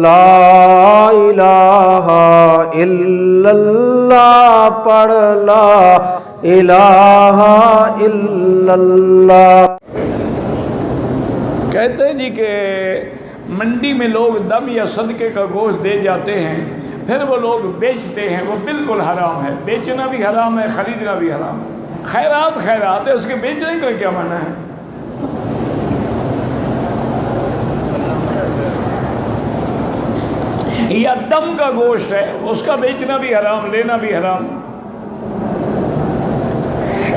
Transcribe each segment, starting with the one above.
لا الہ الا اللہ پڑھ لا الہ الا اللہ۔ کہتے ہیں جی کہ منڈی میں لوگ دم یا صدقے کا گوشت دے جاتے ہیں، پھر وہ لوگ بیچتے ہیں، وہ بالکل حرام ہے، بیچنا بھی حرام ہے، خریدنا بھی حرام ہے۔ خیرات خیرات ہے، اس کے بیچنے کا کیا معنی ہے؟ یا دم کا گوشت ہے، اس کا بیچنا بھی حرام، لینا بھی حرام۔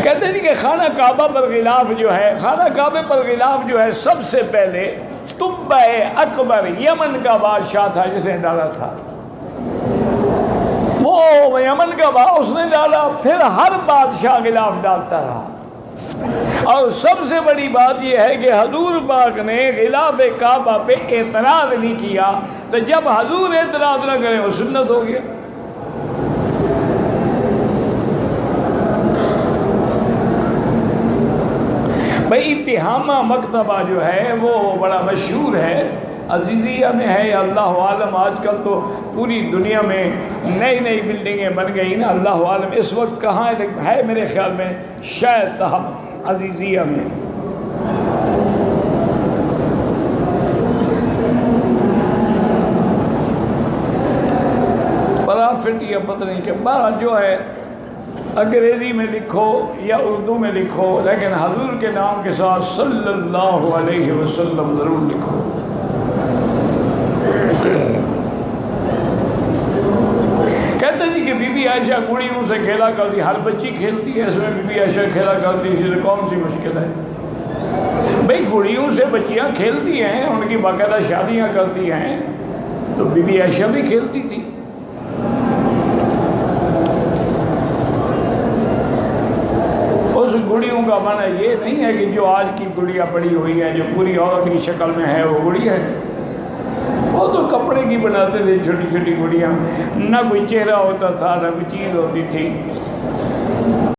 کہتے ہیں کہ خانہ کعبہ پر غلاف جو ہے، خانہ کعبے پر غلاف جو ہے، سب سے پہلے طبع اکبر یمن کا بادشاہ تھا جس نے ڈالا تھا، وہ یمن کا اس نے ڈالا، پھر ہر بادشاہ غلاف ڈالتا رہا۔ اور سب سے بڑی بات یہ ہے کہ حضور پاک نے غلاف کعبہ پہ اعتراض نہیں کیا، تو جب حضور اعتراض نہ کرے وہ سنت ہو گیا۔ بھئی اتہامہ مکتبہ جو ہے وہ بڑا مشہور ہے، عزیزیہ میں ہے، یا اللہ عالم آج کل تو پوری دنیا میں نئی نئی بلڈنگیں بن گئی نا، اللہ عالم اس وقت کہاں ہے، میرے خیال میں شاید عزیزیہ میں۔ پرافٹ یا پتہ نہیں کہ بارہ جو ہے، انگریزی میں لکھو یا اردو میں لکھو، لیکن حضور کے نام کے ساتھ صلی اللہ علیہ وسلم ضرور لکھو۔ کہتے ہیں کہ بی بی عائشہ گڑیوں سے کھیلا کرتی، ہر بچی کھیلتی ہے، اس میں بی بی عائشہ کھیلا کرتی، اس سے کون سی مشکل ہے؟ بھئی گڑیوں سے بچیاں کھیلتی ہیں، ان کی باقاعدہ شادیاں کرتی ہیں، تو بی بی عائشہ بھی کھیلتی تھی۔ اس گڑیوں کا معنی یہ نہیں ہے کہ جو آج کی گڑیا پڑی ہوئی ہے، جو پوری عورت کی شکل میں ہے، وہ گڑیا ہے۔ وہ تو کپڑے کی بناتے تھے چھوٹی چھوٹی گڑیاں، نہ کوئی چہرہ ہوتا تھا، نہ کوئی چیز ہوتی تھی۔